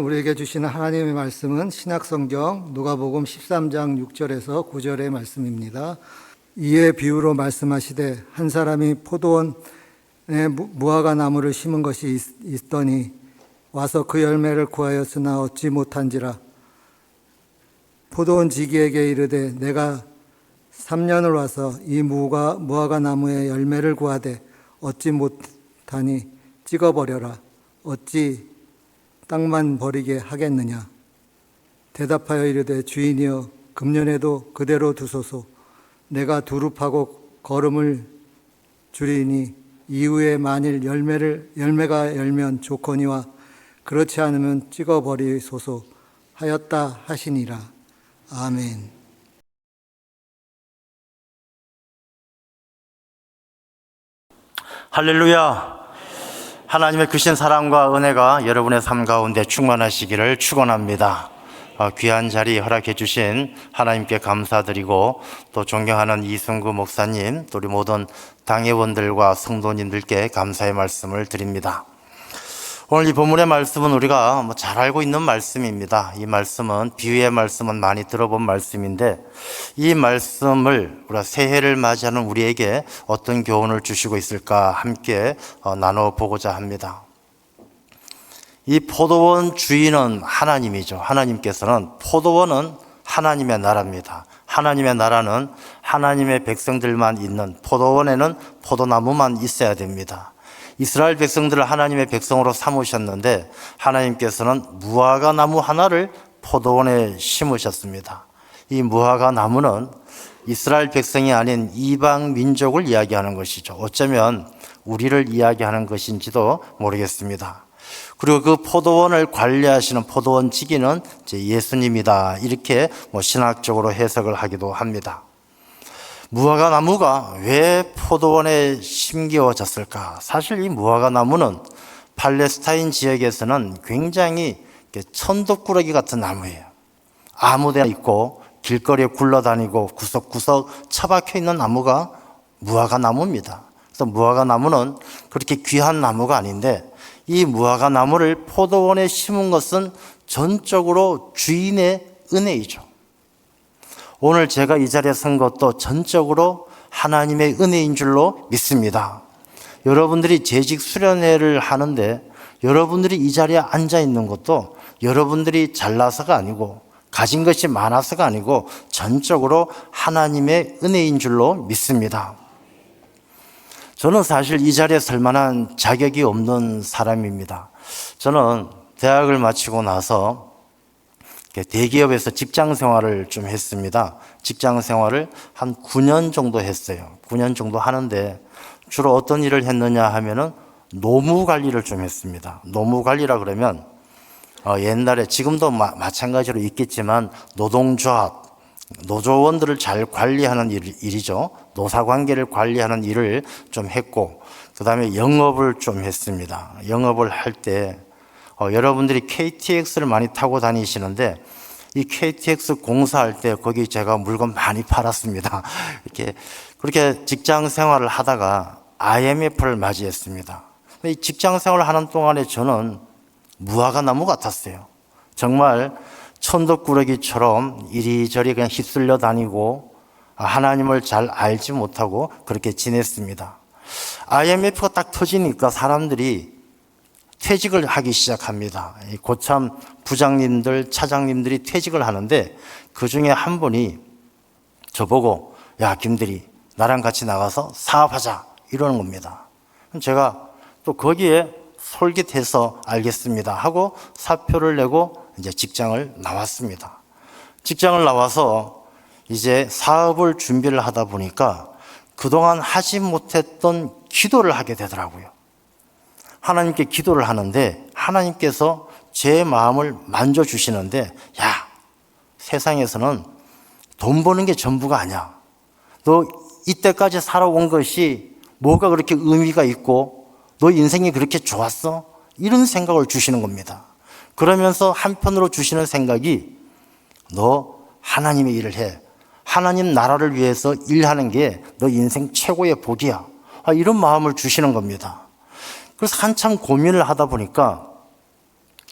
우리에게 주시는 하나님의 말씀은 신약성경 누가복음 13장 6절에서 9절의 말씀입니다. 이에 비유로 말씀하시되 한 사람이 포도원에 무화과 나무를 심은 것이 있더니 와서 그 열매를 구하였으나 얻지 못한지라. 포도원 지기에게 이르되 내가 3년을 와서 이 무화과 나무의 열매를 구하되 얻지 못하니 찍어버려라. 어찌 땅만 버리게 하겠느냐. 대답하여 이르되 주인이여 금년에도 그대로 두소서. 내가 두릅하고 거름을 줄이니 이후에 만일 열매가 열면 좋거니와 그렇지 않으면 찍어버리소서 하였다 하시니라. 아멘. 할렐루야. 하나님의 크신 사랑과 은혜가 여러분의 삶 가운데 충만하시기를 축원합니다. 귀한 자리 허락해 주신 하나님께 감사드리고 또 존경하는 이승구 목사님, 또 우리 모든 당회원들과 성도님들께 감사의 말씀을 드립니다. 오늘 이 본문의 말씀은 우리가 잘 알고 있는 말씀입니다. 이 말씀은 비유의 말씀은 많이 들어본 말씀인데 이 말씀을 우리가 새해를 맞이하는 우리에게 어떤 교훈을 주시고 있을까 함께 나눠보고자 합니다. 이 포도원 주인은 하나님이죠. 하나님께서는 포도원은 하나님의 나라입니다. 하나님의 나라는 하나님의 백성들만 있는, 포도원에는 포도나무만 있어야 됩니다. 이스라엘 백성들을 하나님의 백성으로 삼으셨는데 하나님께서는 무화과 나무 하나를 포도원에 심으셨습니다. 이 무화과 나무는 이스라엘 백성이 아닌 이방 민족을 이야기하는 것이죠. 어쩌면 우리를 이야기하는 것인지도 모르겠습니다. 그리고 그 포도원을 관리하시는 포도원 지기는 예수님이다, 이렇게 신학적으로 해석을 하기도 합니다. 무화과 나무가 왜 포도원에 심겨졌을까? 사실 이 무화과 나무는 팔레스타인 지역에서는 굉장히 천덕꾸러기 같은 나무예요. 아무데나 있고 길거리에 굴러다니고 구석구석 처박혀 있는 나무가 무화과 나무입니다. 그래서 무화과 나무는 그렇게 귀한 나무가 아닌데 이 무화과 나무를 포도원에 심은 것은 전적으로 주인의 은혜이죠. 오늘 제가 이 자리에 선 것도 전적으로 하나님의 은혜인 줄로 믿습니다. 여러분들이 재직 수련회를 하는데 여러분들이 이 자리에 앉아 있는 것도 여러분들이 잘나서가 아니고 가진 것이 많아서가 아니고 전적으로 하나님의 은혜인 줄로 믿습니다. 저는 사실 이 자리에 설 만한 자격이 없는 사람입니다. 저는 대학을 마치고 나서 대기업에서 직장 생활을 좀 했습니다. 직장 생활을 한 9년 정도 했어요. 9년 정도 하는데 주로 어떤 일을 했느냐 하면은 노무 관리를 좀 했습니다. 노무 관리라 그러면 옛날에, 지금도 마찬가지로 있겠지만 노동조합, 노조원들을 잘 관리하는 일이죠. 노사관계를 관리하는 일을 좀 했고, 그 다음에 영업을 좀 했습니다. 영업을 할 때 여러분들이 KTX를 많이 타고 다니시는데 이 KTX 공사할 때 거기 제가 물건 많이 팔았습니다. 그렇게 직장 생활을 하다가 IMF를 맞이했습니다. 이 직장 생활을 하는 동안에 저는 무화과 나무 같았어요. 정말 천덕꾸러기처럼 이리저리 그냥 휩쓸려 다니고 하나님을 잘 알지 못하고 그렇게 지냈습니다. IMF가 딱 터지니까 사람들이 퇴직을 하기 시작합니다. 고참 부장님들, 차장님들이 퇴직을 하는데 그 중에 한 분이 저보고 야, 김대리 나랑 같이 나가서 사업하자, 이러는 겁니다. 제가 또 거기에 솔깃해서 알겠습니다 하고 사표를 내고 이제 직장을 나왔습니다. 직장을 나와서 이제 사업을 준비를 하다 보니까 그동안 하지 못했던 기도를 하게 되더라고요. 하나님께 기도를 하는데 하나님께서 제 마음을 만져주시는데 야, 세상에서는 돈 버는 게 전부가 아니야. 너 이때까지 살아온 것이 뭐가 그렇게 의미가 있고 너 인생이 그렇게 좋았어? 이런 생각을 주시는 겁니다. 그러면서 한편으로 주시는 생각이 너 하나님의 일을 해. 하나님 나라를 위해서 일하는 게 너 인생 최고의 복이야. 이런 마음을 주시는 겁니다. 그래서 한참 고민을 하다 보니까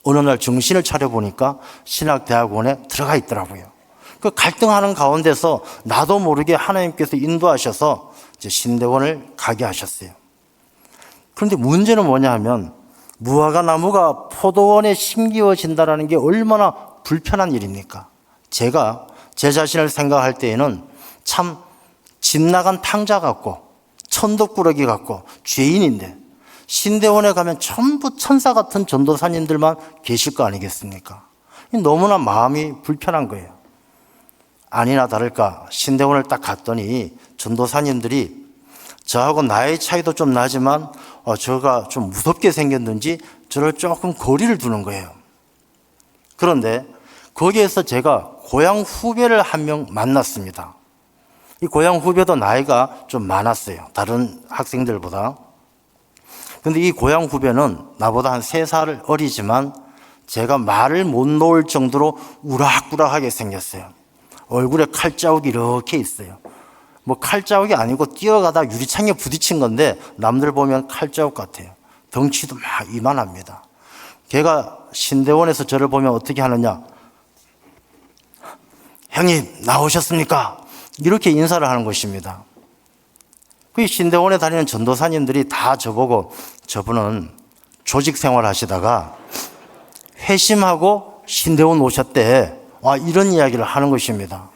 어느 날 정신을 차려보니까 신학대학원에 들어가 있더라고요. 그 갈등하는 가운데서 나도 모르게 하나님께서 인도하셔서 이제 신대원을 가게 하셨어요. 그런데 문제는 뭐냐 하면 무화과 나무가 포도원에 심기워진다는 게 얼마나 불편한 일입니까? 제가 제 자신을 생각할 때에는 참 집 나간 탕자 같고 천덕꾸러기 같고 죄인인데 신대원에 가면 전부 천사 같은 전도사님들만 계실 거 아니겠습니까? 너무나 마음이 불편한 거예요. 아니나 다를까 신대원을 딱 갔더니 전도사님들이 저하고 나이 차이도 좀 나지만 저가 좀 무섭게 생겼는지 저를 조금 거리를 두는 거예요. 그런데 거기에서 제가 고향 후배를 한 명 만났습니다. 이 고향 후배도 나이가 좀 많았어요. 다른 학생들보다. 근데 이 고향 후배는 나보다 한 3살 어리지만 제가 말을 못 놓을 정도로 우락부락하게 생겼어요. 얼굴에 칼자국이 이렇게 있어요. 뭐 칼자국이 아니고 뛰어가다 유리창에 부딪힌 건데 남들 보면 칼자국 같아요. 덩치도 막 이만합니다. 걔가 신대원에서 저를 보면 어떻게 하느냐. 형님 나오셨습니까? 이렇게 인사를 하는 것입니다. 그 신대원에 다니는 전도사님들이 다 저보고 저분은 조직 생활 하시다가 회심하고 신대원 오셨대. 이런 이야기를 하는 것입니다.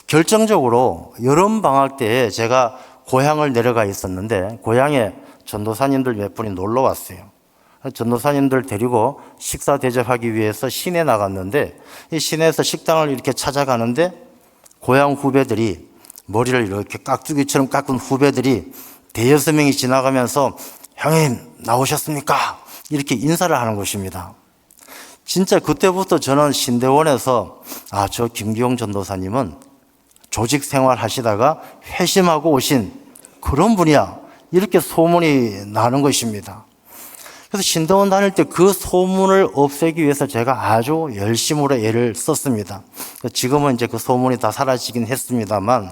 결정적으로 여름방학 때에 제가 고향을 내려가 있었는데 고향에 전도사님들 몇 분이 놀러 왔어요. 전도사님들 데리고 식사 대접하기 위해서 시내 나갔는데 이 시내에서 식당을 이렇게 찾아가는데 고향 후배들이 머리를 이렇게 깍두기처럼 깎은 후배들이 5-6명이 지나가면서 형님 나오셨습니까? 이렇게 인사를 하는 것입니다. 진짜 그때부터 저는 신대원에서 저 김기용 전도사님은 조직 생활 하시다가 회심하고 오신 그런 분이야. 이렇게 소문이 나는 것입니다. 그래서 신대원 다닐 때 그 소문을 없애기 위해서 제가 아주 열심으로 애를 썼습니다. 지금은 이제 그 소문이 다 사라지긴 했습니다만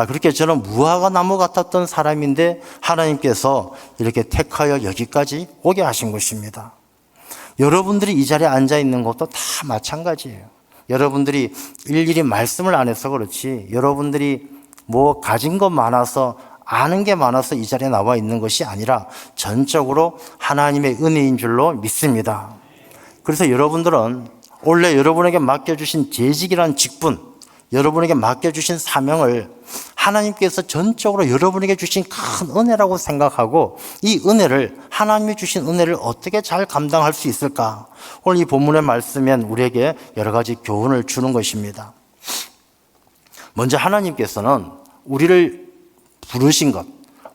그렇게 저는 무화과 나무 같았던 사람인데 하나님께서 이렇게 택하여 여기까지 오게 하신 것입니다. 여러분들이 이 자리에 앉아 있는 것도 다 마찬가지예요. 여러분들이 일일이 말씀을 안 해서 그렇지 여러분들이 뭐 가진 것 많아서 아는 게 많아서 이 자리에 나와 있는 것이 아니라 전적으로 하나님의 은혜인 줄로 믿습니다. 그래서 여러분들은 원래 여러분에게 맡겨주신 재직이라는 직분, 여러분에게 맡겨주신 사명을 하나님께서 전적으로 여러분에게 주신 큰 은혜라고 생각하고 이 은혜를 하나님이 주신 은혜를 어떻게 잘 감당할 수 있을까? 오늘 이 본문의 말씀엔 우리에게 여러 가지 교훈을 주는 것입니다. 먼저 하나님께서는 우리를 부르신 것,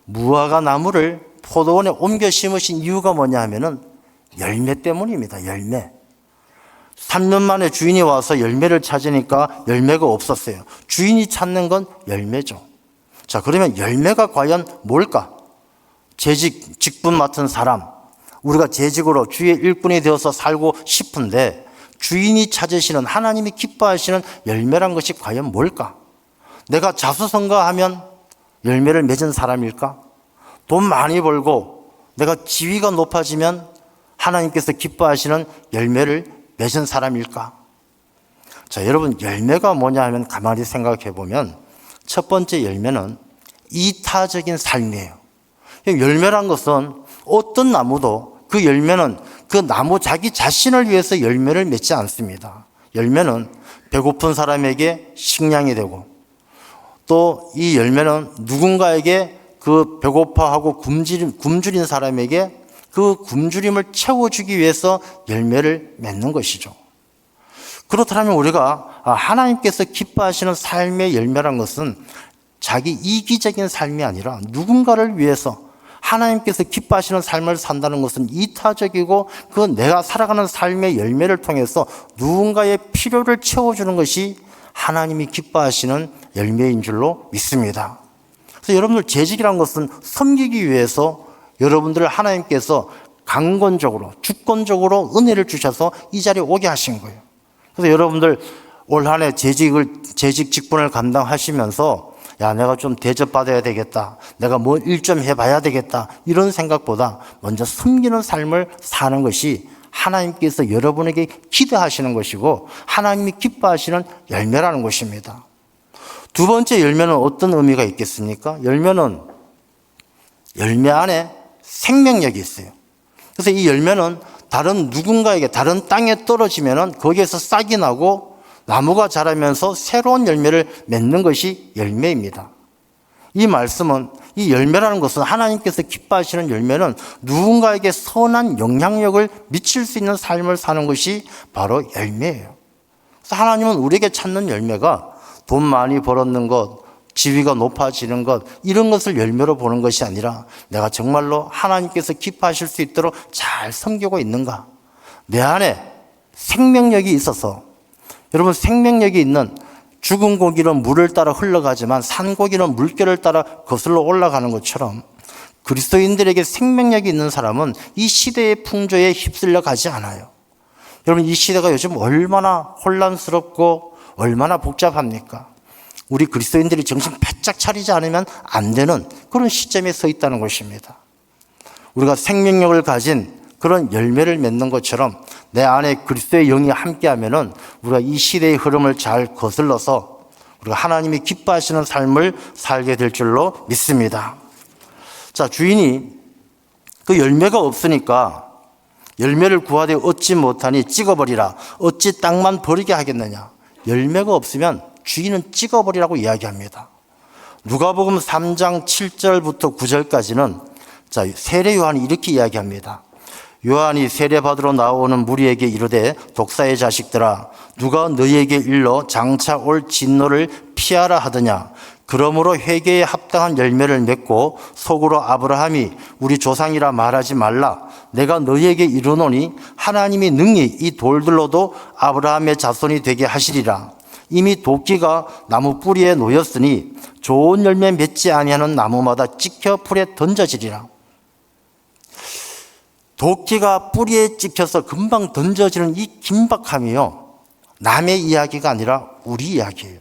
무화과 나무를 포도원에 옮겨 심으신 이유가 뭐냐 하면은 열매 때문입니다. 열매. 3년 만에 주인이 와서 열매를 찾으니까 열매가 없었어요. 주인이 찾는 건 열매죠. 자, 그러면 열매가 과연 뭘까? 직분 맡은 사람. 우리가 재직으로 주의 일꾼이 되어서 살고 싶은데 주인이 찾으시는 하나님이 기뻐하시는 열매란 것이 과연 뭘까? 내가 자수성가하면 열매를 맺은 사람일까? 돈 많이 벌고 내가 지위가 높아지면 하나님께서 기뻐하시는 열매를 맺은 사람일까? 자, 여러분 열매가 뭐냐 하면 가만히 생각해 보면 첫 번째 열매는 이타적인 삶이에요. 열매란 것은 어떤 나무도 그 열매는 그 나무 자기 자신을 위해서 열매를 맺지 않습니다. 열매는 배고픈 사람에게 식량이 되고 또 이 열매는 누군가에게 그 배고파하고 굶주린 사람에게 그 굶주림을 채워주기 위해서 열매를 맺는 것이죠. 그렇다면 우리가 하나님께서 기뻐하시는 삶의 열매란 것은 자기 이기적인 삶이 아니라 누군가를 위해서 하나님께서 기뻐하시는 삶을 산다는 것은 이타적이고 그 내가 살아가는 삶의 열매를 통해서 누군가의 필요를 채워주는 것이 하나님이 기뻐하시는 열매인 줄로 믿습니다. 그래서 여러분들 재직이라는 것은 섬기기 위해서 여러분들을 하나님께서 강권적으로 주권적으로 은혜를 주셔서 이 자리에 오게 하신 거예요. 그래서 여러분들 올 한 해 재직 직분을 감당하시면서 내가 좀 대접받아야 되겠다. 내가 뭐 일 좀 해봐야 되겠다. 이런 생각보다 먼저 섬기는 삶을 사는 것이 하나님께서 여러분에게 기대하시는 것이고 하나님이 기뻐하시는 열매라는 것입니다. 두 번째 열매는 어떤 의미가 있겠습니까? 열매는 열매 안에 생명력이 있어요. 그래서 이 열매는 다른 누군가에게 다른 땅에 떨어지면은 거기에서 싹이 나고 나무가 자라면서 새로운 열매를 맺는 것이 열매입니다. 이 말씀은 이 열매라는 것은 하나님께서 기뻐하시는 열매는 누군가에게 선한 영향력을 미칠 수 있는 삶을 사는 것이 바로 열매예요. 그래서 하나님은 우리에게 찾는 열매가 돈 많이 벌었는 것, 지위가 높아지는 것, 이런 것을 열매로 보는 것이 아니라 내가 정말로 하나님께서 기뻐하실 수 있도록 잘 섬기고 있는가? 내 안에 생명력이 있어서, 여러분 생명력이 있는 죽은 고기는 물을 따라 흘러가지만 산 고기는 물결을 따라 거슬러 올라가는 것처럼 그리스도인들에게 생명력이 있는 사람은 이 시대의 풍조에 휩쓸려 가지 않아요. 여러분 이 시대가 요즘 얼마나 혼란스럽고 얼마나 복잡합니까? 우리 그리스도인들이 정신 바짝 차리지 않으면 안 되는 그런 시점에 서 있다는 것입니다. 우리가 생명력을 가진 그런 열매를 맺는 것처럼 내 안에 그리스도의 영이 함께하면은 우리가 이 시대의 흐름을 잘 거슬러서 우리가 하나님이 기뻐하시는 삶을 살게 될 줄로 믿습니다. 자, 주인이 그 열매가 없으니까 열매를 구하되 얻지 못하니 찍어버리라. 어찌 땅만 버리게 하겠느냐. 열매가 없으면 주인은 찍어버리라고 이야기합니다. 누가복음 3장 7절부터 9절까지는 자, 세례 요한이 이렇게 이야기합니다. 요한이 세례받으러 나오는 무리에게 이르되 독사의 자식들아 누가 너희에게 일러 장차 올 진노를 피하라 하더냐. 그러므로 회개에 합당한 열매를 맺고 속으로 아브라함이 우리 조상이라 말하지 말라. 내가 너희에게 이르노니 하나님이 능히 이 돌들로도 아브라함의 자손이 되게 하시리라. 이미 도끼가 나무 뿌리에 놓였으니 좋은 열매 맺지 아니하는 나무마다 찍혀 불에 던져지리라. 도끼가 뿌리에 찍혀서 금방 던져지는 이 긴박함이요, 남의 이야기가 아니라 우리 이야기예요.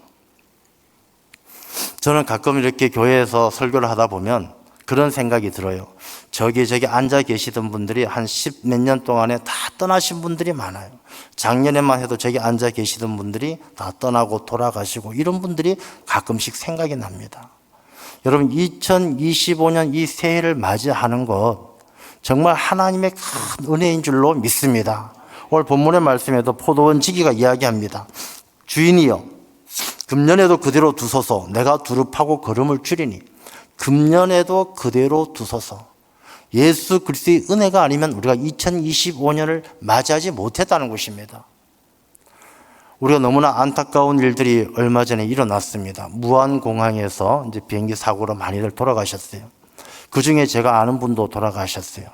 저는 가끔 이렇게 교회에서 설교를 하다 보면 그런 생각이 들어요. 저기 앉아 계시던 분들이 한 10 몇 년 동안에 다 떠나신 분들이 많아요. 작년에만 해도 저기 앉아 계시던 분들이 다 떠나고 돌아가시고 이런 분들이 가끔씩 생각이 납니다. 여러분 2025년 이 새해를 맞이하는 것 정말 하나님의 큰 은혜인 줄로 믿습니다. 오늘 본문의 말씀에도 포도원 지기가 이야기합니다. 주인이여 금년에도 그대로 두소서. 내가 두릅하고 걸음을 줄이니 금년에도 그대로 두소서. 예수 그리스도의 은혜가 아니면 우리가 2025년을 맞이하지 못했다는 것입니다. 우리가 너무나 안타까운 일들이 얼마 전에 일어났습니다. 무안공항에서 이제 비행기 사고로 많이들 돌아가셨어요. 그 중에 제가 아는 분도 돌아가셨어요.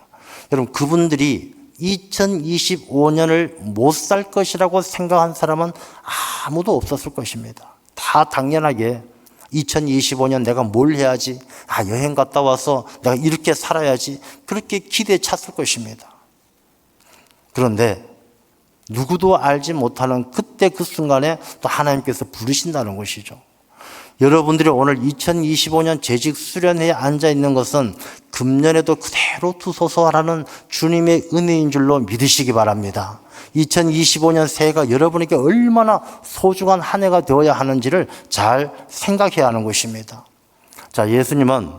여러분 그분들이 2025년을 못 살 것이라고 생각한 사람은 아무도 없었을 것입니다. 다 당연하게 2025년 내가 뭘 해야지, 여행 갔다 와서 내가 이렇게 살아야지, 그렇게 기대에 찼을 것입니다. 그런데 누구도 알지 못하는 그때 그 순간에 또 하나님께서 부르신다는 것이죠. 여러분들이 오늘 2025년 재직 수련회에 앉아 있는 것은 금년에도 그대로 두소서라는 주님의 은혜인 줄로 믿으시기 바랍니다. 2025년 새해가 여러분에게 얼마나 소중한 한 해가 되어야 하는지를 잘 생각해야 하는 것입니다. 자, 예수님은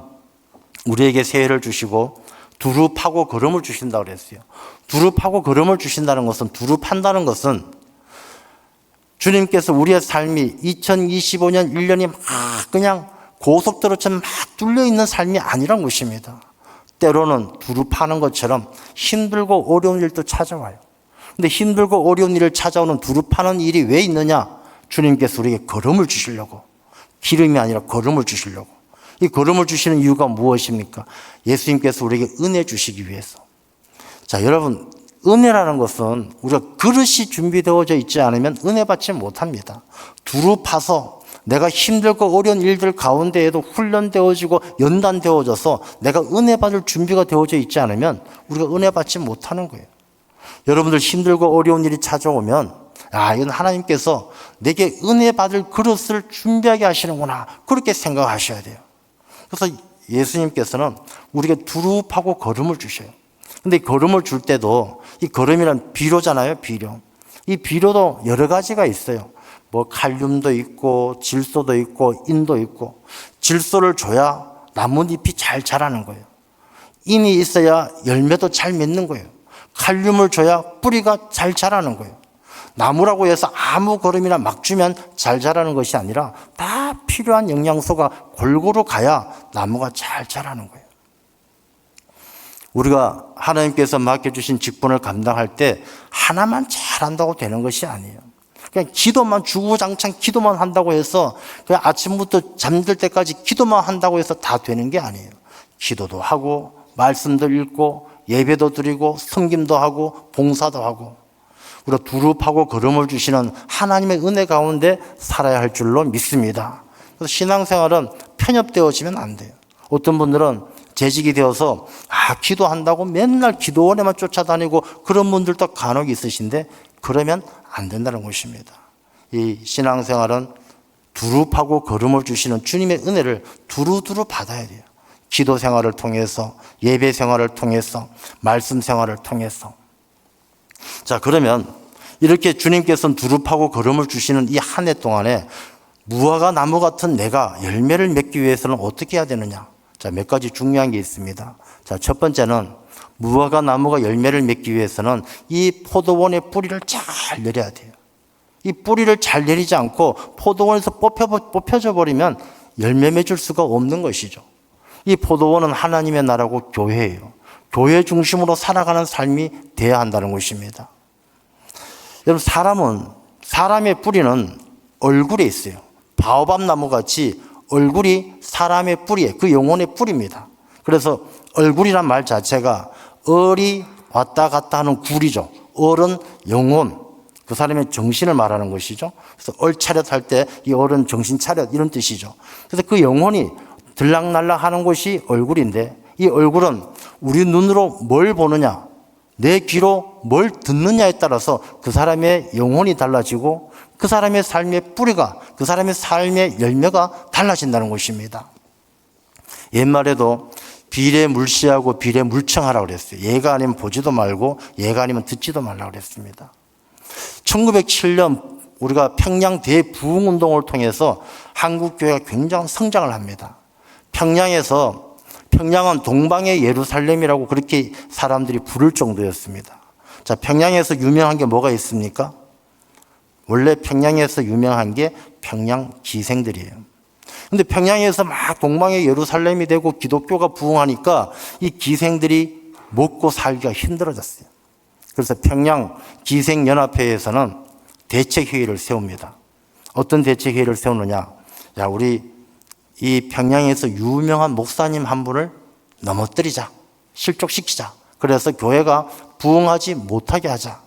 우리에게 새해를 주시고 두릅하고 걸음을 주신다고 그랬어요. 두릅하고 걸음을 주신다는 것은, 두릅한다는 것은 주님께서 우리의 삶이 2025년 1년이 막 그냥 고속도로처럼 막 뚫려 있는 삶이 아니란 것입니다. 때로는 두릅하는 것처럼 힘들고 어려운 일도 찾아와요. 근데 힘들고 어려운 일을 찾아오는 두릅하는 일이 왜 있느냐? 주님께서 우리에게 걸음을 주시려고, 기름이 아니라 걸음을 주시려고. 이 걸음을 주시는 이유가 무엇입니까? 예수님께서 우리에게 은혜 주시기 위해서. 자, 여러분, 은혜라는 것은 우리가 그릇이 준비되어져 있지 않으면 은혜 받지 못합니다. 두릅파서 내가 힘들고 어려운 일들 가운데에도 훈련되어지고 연단되어져서 내가 은혜 받을 준비가 되어져 있지 않으면 우리가 은혜 받지 못하는 거예요. 여러분들 힘들고 어려운 일이 찾아오면 이건 하나님께서 내게 은혜 받을 그릇을 준비하게 하시는구나, 그렇게 생각하셔야 돼요. 그래서 예수님께서는 우리에게 두릅하고 걸음을 주셔요. 근데 걸음을 줄 때도 이 걸음이란 비료잖아요, 비료. 이 비료도 여러 가지가 있어요. 뭐 칼륨도 있고 질소도 있고 인도 있고, 질소를 줘야 나뭇잎이 잘 자라는 거예요. 인이 있어야 열매도 잘 맺는 거예요. 칼륨을 줘야 뿌리가 잘 자라는 거예요. 나무라고 해서 아무 걸음이나 막 주면 잘 자라는 것이 아니라 다 필요한 영양소가 골고루 가야 나무가 잘 자라는 거예요. 우리가 하나님께서 맡겨주신 직분을 감당할 때 하나만 잘한다고 되는 것이 아니에요. 그냥 기도만, 주구장창 기도만 한다고 해서 그냥 아침부터 잠들 때까지 기도만 한다고 해서 다 되는 게 아니에요. 기도도 하고 말씀도 읽고 예배도 드리고 섬김도 하고 봉사도 하고, 우리가 두릅하고 걸음을 주시는 하나님의 은혜 가운데 살아야 할 줄로 믿습니다. 그래서 신앙생활은 편협되어지면 안 돼요. 어떤 분들은 재직이 되어서 기도한다고 맨날 기도원에만 쫓아다니고 그런 분들도 간혹 있으신데, 그러면 안 된다는 것입니다. 이 신앙생활은 두릅하고 걸음을 주시는 주님의 은혜를 두루두루 받아야 돼요. 기도 생활을 통해서, 예배 생활을 통해서, 말씀 생활을 통해서. 자, 그러면 이렇게 주님께서는 두릅하고 걸음을 주시는 이 한 해 동안에 무화과 나무 같은 내가 열매를 맺기 위해서는 어떻게 해야 되느냐? 자, 몇 가지 중요한 게 있습니다. 자, 첫 번째는 무화과 나무가 열매를 맺기 위해서는 이 포도원의 뿌리를 잘 내려야 돼요. 이 뿌리를 잘 내리지 않고 포도원에서 뽑혀져 버리면 열매 맺을 수가 없는 것이죠. 이 포도원은 하나님의 나라고 교회예요. 교회 중심으로 살아가는 삶이 돼야 한다는 것입니다. 여러분, 사람의 뿌리는 얼굴에 있어요. 바오밥 나무 같이 얼굴이 사람의 뿌리에, 그 영혼의 뿌리입니다. 그래서 얼굴이란 말 자체가 얼이 왔다 갔다 하는 굴이죠. 얼은 영혼, 그 사람의 정신을 말하는 것이죠. 그래서 얼차렷 할 때 이 얼은 정신 차렷, 이런 뜻이죠. 그래서 그 영혼이 들락날락 하는 것이 얼굴인데, 이 얼굴은 우리 눈으로 뭘 보느냐, 내 귀로 뭘 듣느냐에 따라서 그 사람의 영혼이 달라지고 그 사람의 삶의 뿌리가, 그 사람의 삶의 열매가 달라진다는 것입니다. 옛말에도 비례 물시하고 비례 물청하라고 그랬어요. 얘가 아니면 보지도 말고 얘가 아니면 듣지도 말라고 그랬습니다. 1907년 우리가 평양 대부흥운동을 통해서 한국교회가 굉장한 성장을 합니다. 평양은 동방의 예루살렘이라고 그렇게 사람들이 부를 정도였습니다. 자, 평양에서 유명한 게 뭐가 있습니까? 원래 평양에서 유명한 게 평양 기생들이에요. 근데 평양에서 막 동방의 예루살렘이 되고 기독교가 부흥하니까 이 기생들이 먹고 살기가 힘들어졌어요. 그래서 평양 기생연합회에서는 대책회의를 세웁니다. 어떤 대책회의를 세우느냐? 야, 우리 이 평양에서 유명한 목사님 한 분을 넘어뜨리자, 실족시키자. 그래서 교회가 부흥하지 못하게 하자.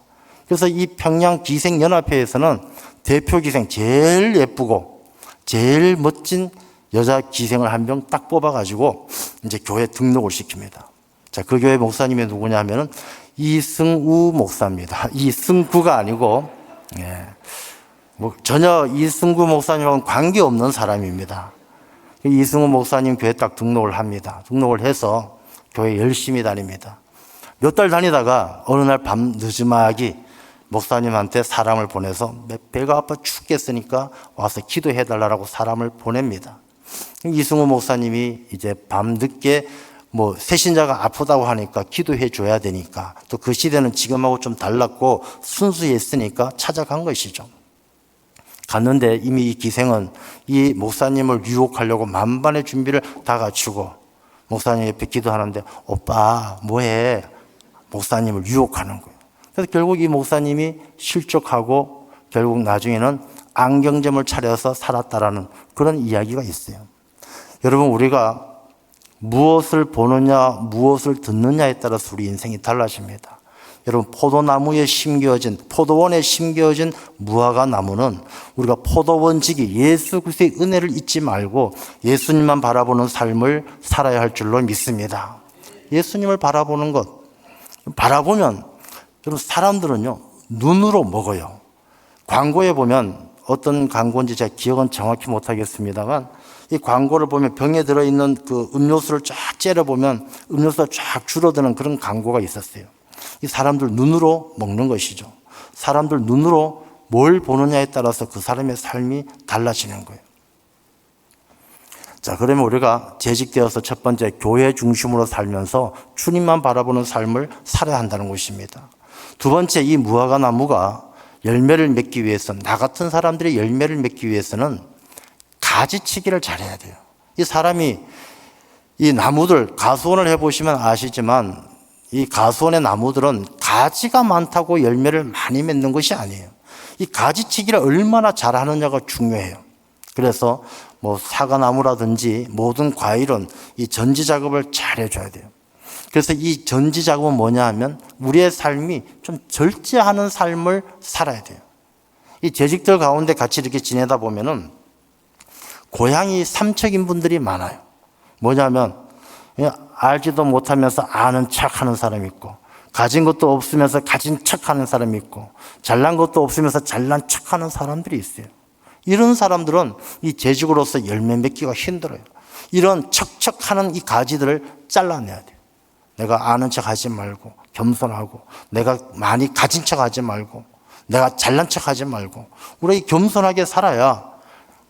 그래서 이 평양 기생연합회에서는 대표 기생, 제일 예쁘고 제일 멋진 여자 기생을 한 명 딱 뽑아가지고 이제 교회 등록을 시킵니다. 자, 그 교회 목사님이 누구냐 하면은 이승우 목사입니다. 이승구가 아니고, 전혀 이승구 목사님하고는 관계없는 사람입니다. 이승우 목사님 교회 딱 등록을 합니다. 등록을 해서 교회 열심히 다닙니다. 몇 달 다니다가 어느 날 밤 늦음하기 목사님한테 사람을 보내서 배가 아파 죽겠으니까 와서 기도해달라고 사람을 보냅니다. 이승우 목사님이 이제 밤 늦게 새신자가 아프다고 하니까 기도해 줘야 되니까, 또 그 시대는 지금하고 좀 달랐고 순수했으니까 찾아간 것이죠. 갔는데 이미 이 기생은 이 목사님을 유혹하려고 만반의 준비를 다 갖추고 목사님 옆에 기도하는데, 오빠 뭐해? 목사님을 유혹하는 거예요. 그래서 결국 이 목사님이 실족하고 결국 나중에는 안경점을 차려서 살았다라는 그런 이야기가 있어요. 여러분, 우리가 무엇을 보느냐, 무엇을 듣느냐에 따라서 우리 인생이 달라집니다. 여러분, 포도원에 심겨진 무화과 나무는 우리가 포도원지기 예수 그리스도의 은혜를 잊지 말고 예수님만 바라보는 삶을 살아야 할 줄로 믿습니다. 예수님을 바라보는 것, 바라보면 여러분, 사람들은요 눈으로 먹어요. 광고에 보면 어떤 광고인지 제가 기억은 정확히 못하겠습니다만 이 광고를 보면 병에 들어있는 그 음료수를 쫙 째려보면 음료수가 쫙 줄어드는 그런 광고가 있었어요. 이 사람들 눈으로 먹는 것이죠. 사람들 눈으로 뭘 보느냐에 따라서 그 사람의 삶이 달라지는 거예요. 자, 그러면 우리가 재직되어서 첫 번째 교회 중심으로 살면서 주님만 바라보는 삶을 살아야 한다는 것입니다. 두 번째, 이 무화과 나무가 열매를 맺기 위해서, 나 같은 사람들이 열매를 맺기 위해서는 가지치기를 잘해야 돼요. 이 사람이 이 나무들 가수원을 해보시면 아시지만 이 가수원의 나무들은 가지가 많다고 열매를 많이 맺는 것이 아니에요. 이 가지치기를 얼마나 잘하느냐가 중요해요. 그래서 뭐 사과나무라든지 모든 과일은 이 전지 작업을 잘 해줘야 돼요. 그래서 이 전지 작업은 뭐냐 하면 우리의 삶이 좀 절제하는 삶을 살아야 돼요. 이 재직들 가운데 같이 이렇게 지내다 보면은 고향이 삼척인 분들이 많아요. 뭐냐면 알지도 못하면서 아는 척하는 사람이 있고, 가진 것도 없으면서 가진 척하는 사람이 있고, 잘난 것도 없으면서 잘난 척하는 사람들이 있어요. 이런 사람들은 이 재직으로서 열매 맺기가 힘들어요. 이런 척척하는 이 가지들을 잘라내야 돼요. 내가 아는 척하지 말고 겸손하고, 내가 많이 가진 척하지 말고, 내가 잘난 척하지 말고, 우리가 겸손하게 살아야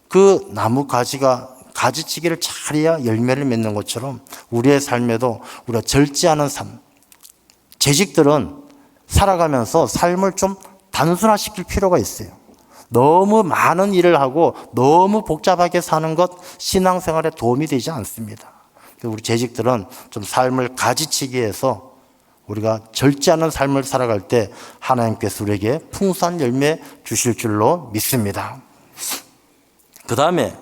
그 나무 가지가 가지치기를 잘해야 열매를 맺는 것처럼 우리의 삶에도 우리가 절제하는 삶, 재직들은 살아가면서 삶을 좀 단순화시킬 필요가 있어요. 너무 많은 일을 하고 너무 복잡하게 사는 것 신앙생활에 도움이 되지 않습니다. 우리 재직들은 좀 삶을 가지치기해서 우리가 절제하는 삶을 살아갈 때 하나님께서 우리에게 풍성한 열매 주실 줄로 믿습니다. 그 다음에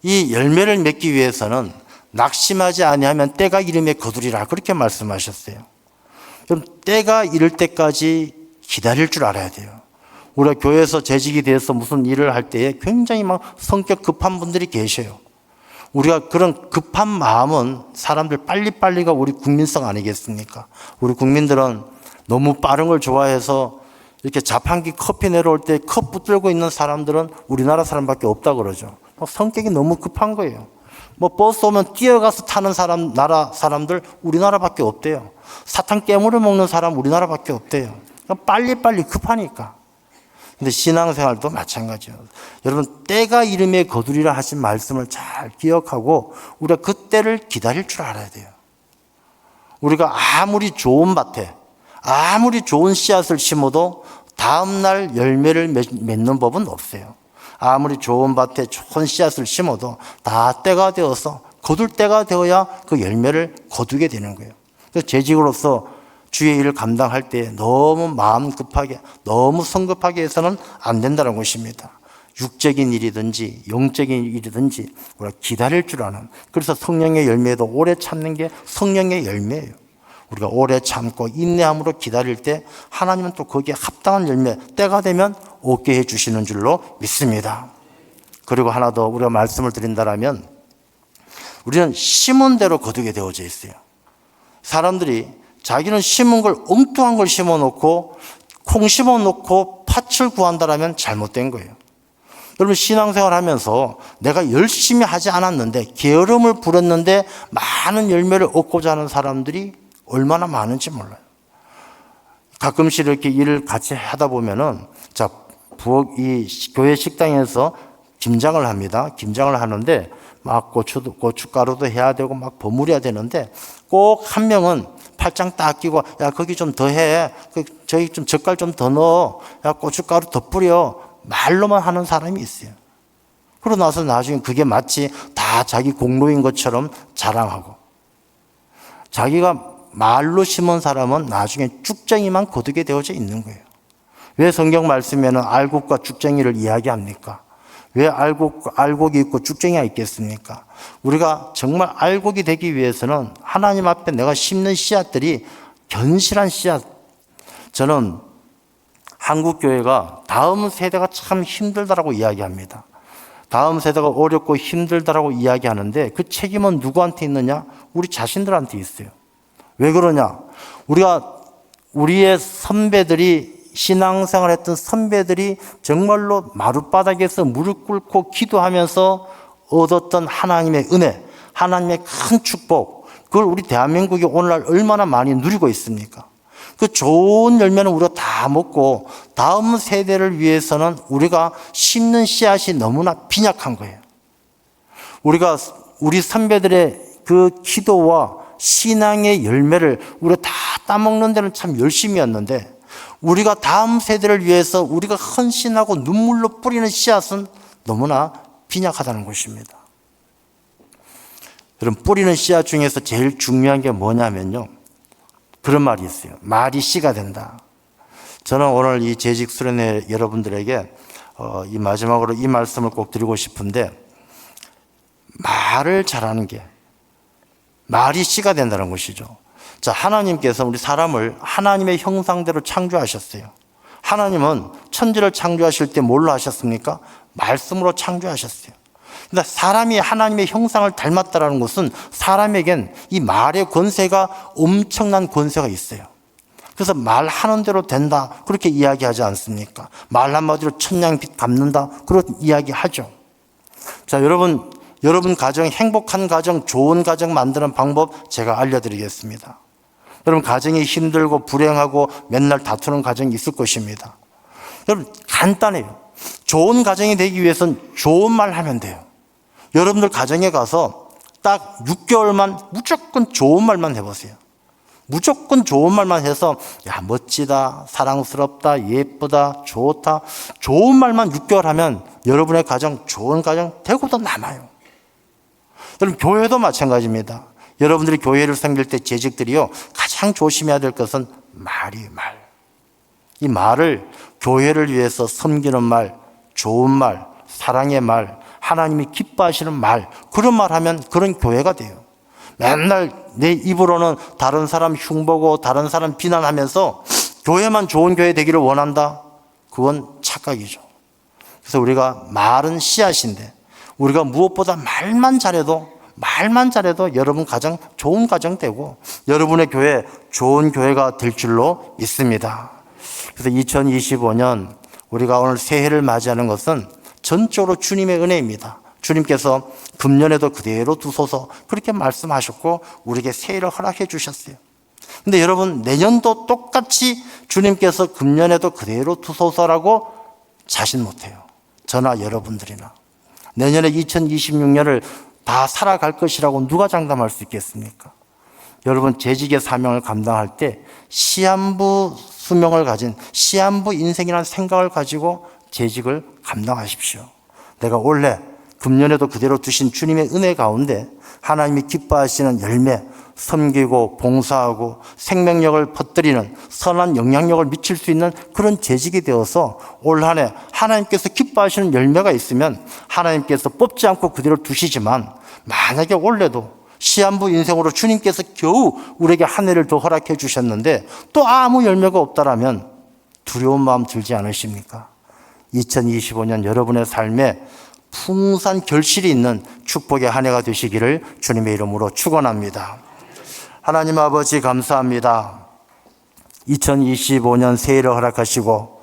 이 열매를 맺기 위해서는 낙심하지 아니하면 때가 이름에 거두리라 그렇게 말씀하셨어요. 그럼 때가 이를 때까지 기다릴 줄 알아야 돼요. 우리가 교회에서 재직이 돼서 무슨 일을 할 때에 굉장히 막 성격 급한 분들이 계셔요. 우리가 그런 급한 마음은 사람들 빨리빨리가 우리 국민성 아니겠습니까? 우리 국민들은 너무 빠른 걸 좋아해서 이렇게 자판기 커피 내려올 때 컵 붙들고 있는 사람들은 우리나라 사람밖에 없다 그러죠. 성격이 너무 급한 거예요. 뭐 버스 오면 뛰어가서 타는 나라 사람들 우리나라밖에 없대요. 사탕 깨물어 먹는 사람 우리나라밖에 없대요. 빨리빨리 급하니까. 근데 신앙생활도 마찬가지예요. 여러분, 때가 이름에 거두리라 하신 말씀을 잘 기억하고 우리가 그 때를 기다릴 줄 알아야 돼요. 우리가 아무리 좋은 밭에 아무리 좋은 씨앗을 심어도 다음날 열매를 맺는 법은 없어요. 아무리 좋은 밭에 좋은 씨앗을 심어도 다 때가 되어서 거둘 때가 되어야 그 열매를 거두게 되는 거예요. 그래서 재직으로서 주의 일을 감당할 때 너무 마음 급하게, 너무 성급하게 해서는 안 된다는 것입니다. 육적인 일이든지 영적인 일이든지 우리가 기다릴 줄 아는, 그래서 성령의 열매도 오래 참는 게 성령의 열매예요. 우리가 오래 참고 인내함으로 기다릴 때 하나님은 또 거기에 합당한 열매, 때가 되면 얻게 해주시는 줄로 믿습니다. 그리고 하나 더 우리가 말씀을 드린다면 우리는 심은 대로 거두게 되어져 있어요. 사람들이 자기는 심은 걸 엉뚱한 걸 심어놓고 콩 심어놓고 팥을 구한다라면 잘못된 거예요. 여러분, 신앙생활 하면서 내가 열심히 하지 않았는데 게으름을 부렸는데 많은 열매를 얻고자 하는 사람들이 얼마나 많은지 몰라요. 가끔씩 이렇게 일을 같이 하다 보면은 이 교회 식당에서 김장을 합니다. 김장을 하는데 막 고춧가루도 해야 되고 막 버무려야 되는데 꼭 한 명은 팔짱 딱 끼고, 야, 거기 좀 더 해. 저기 좀 젓갈 좀 더 넣어. 야, 고춧가루 더 뿌려. 말로만 하는 사람이 있어요. 그러고 나서 나중에 그게 마치 다 자기 공로인 것처럼 자랑하고, 자기가 말로 심은 사람은 나중에 쭉쟁이만 거두게 되어져 있는 거예요. 왜 성경 말씀에는 알곡과 쭉쟁이를 이야기합니까? 왜 알곡이 있고 쭉쟁이가 있겠습니까? 우리가 정말 알곡이 되기 위해서는 하나님 앞에 내가 심는 씨앗들이 견실한 씨앗. 저는 한국교회가 다음 세대가 참 힘들다라고 이야기합니다. 다음 세대가 어렵고 힘들다라고 이야기하는데 그 책임은 누구한테 있느냐? 우리 자신들한테 있어요. 왜 그러냐? 우리의 선배들이 신앙생활 했던 선배들이 정말로 마룻바닥에서 무릎 꿇고 기도하면서 얻었던 하나님의 은혜, 하나님의 큰 축복, 그걸 우리 대한민국이 오늘날 얼마나 많이 누리고 있습니까? 그 좋은 열매는 우리가 다 먹고 다음 세대를 위해서는 우리가 심는 씨앗이 너무나 빈약한 거예요. 우리 선배들의 그 기도와 신앙의 열매를 우리가 다 따먹는 데는 참 열심이었는데, 우리가 다음 세대를 위해서 우리가 헌신하고 눈물로 뿌리는 씨앗은 너무나 빈약하다는 것입니다. 여러분, 뿌리는 씨앗 중에서 제일 중요한 게 뭐냐면요, 그런 말이 있어요. 말이 씨가 된다. 저는 오늘 이 재직 수련회 여러분들에게 이 마지막으로 이 말씀을 꼭 드리고 싶은데, 말을 잘하는 게 말이 씨가 된다는 것이죠. 자, 하나님께서 우리 사람을 하나님의 형상대로 창조하셨어요. 하나님은 천지를 창조하실 때 뭘로 하셨습니까? 말씀으로 창조하셨어요. 근데 사람이 하나님의 형상을 닮았다는 것은 사람에겐 이 말의 권세가 엄청난 권세가 있어요. 그래서 말하는 대로 된다, 그렇게 이야기하지 않습니까? 말 한마디로 천냥빚 갚는다, 그런 이야기하죠. 자, 여러분 가정, 행복한 가정, 좋은 가정 만드는 방법 제가 알려드리겠습니다. 여러분, 가정이 힘들고 불행하고 맨날 다투는 가정이 있을 것입니다. 여러분, 간단해요. 좋은 가정이 되기 위해서는 좋은 말 하면 돼요. 여러분들 가정에 가서 딱 6개월만 무조건 좋은 말만 해보세요. 무조건 좋은 말만 해서, 야, 멋지다, 사랑스럽다, 예쁘다, 좋다, 좋은 말만 6개월 하면 여러분의 가정, 좋은 가정 되고도 남아요. 여러분, 교회도 마찬가지입니다. 여러분들이 교회를 섬길 때 재직들이요, 가장 조심해야 될 것은 말이에요, 말. 이 말을 교회를 위해서 섬기는 말, 좋은 말, 사랑의 말, 하나님이 기뻐하시는 말, 그런 말 하면 그런 교회가 돼요. 맨날 내 입으로는 다른 사람 흉보고 다른 사람 비난하면서 교회만 좋은 교회 되기를 원한다? 그건 착각이죠. 그래서 우리가 말은 씨앗인데, 우리가 무엇보다 말만 잘해도 여러분 가정 좋은 가정 되고 여러분의 교회 좋은 교회가 될 줄로 믿습니다. 그래서 2025년 우리가 오늘 새해를 맞이하는 것은 전적으로 주님의 은혜입니다. 주님께서 금년에도 그대로 두소서, 그렇게 말씀하셨고 우리에게 새해를 허락해 주셨어요. 근데 여러분, 내년도 똑같이 주님께서 금년에도 그대로 두소서라고 자신 못해요. 저나 여러분들이나. 내년에 2026년을 다 살아갈 것이라고 누가 장담할 수 있겠습니까? 여러분, 재직의 사명을 감당할 때 시한부 수명을 가진, 시한부 인생이라는 생각을 가지고 재직을 감당하십시오. 내가 원래 금년에도 그대로 두신 주님의 은혜 가운데 하나님이 기뻐하시는 열매, 섬기고 봉사하고 생명력을 퍼뜨리는 선한 영향력을 미칠 수 있는 그런 재직이 되어서 올 한 해 하나님께서 기뻐하시는 열매가 있으면 하나님께서 뽑지 않고 그대로 두시지만, 만약에 올해도 시한부 인생으로 주님께서 겨우 우리에게 한 해를 더 허락해 주셨는데 또 아무 열매가 없다라면 두려운 마음 들지 않으십니까? 2025년 여러분의 삶에 풍성한 결실이 있는 축복의 한 해가 되시기를 주님의 이름으로 축원합니다. 하나님 아버지, 감사합니다. 2025년 새해를 허락하시고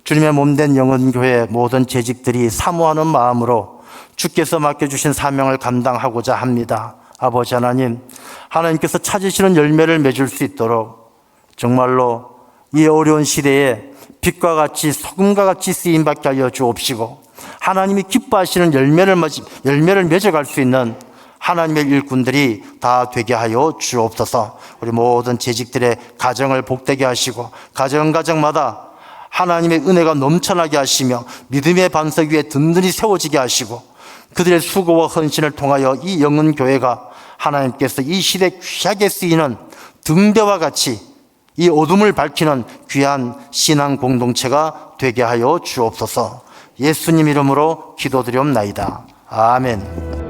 주님의 몸된 영혼교회 모든 재직들이 사모하는 마음으로 주께서 맡겨주신 사명을 감당하고자 합니다. 아버지 하나님, 하나님께서 찾으시는 열매를 맺을 수 있도록 정말로 이 어려운 시대에 빛과 같이 소금과 같이 쓰임받게 하여 주옵시고, 하나님이 기뻐하시는 열매를 맺어갈 수 있는 하나님의 일꾼들이 다 되게 하여 주옵소서. 우리 모든 재직들의 가정을 복되게 하시고 가정마다 하나님의 은혜가 넘쳐나게 하시며 믿음의 반석 위에 든든히 세워지게 하시고, 그들의 수고와 헌신을 통하여 이 영혼교회가 하나님께서 이 시대에 귀하게 쓰이는 등대와 같이 이 어둠을 밝히는 귀한 신앙 공동체가 되게 하여 주옵소서. 예수님 이름으로 기도드리옵나이다. 아멘.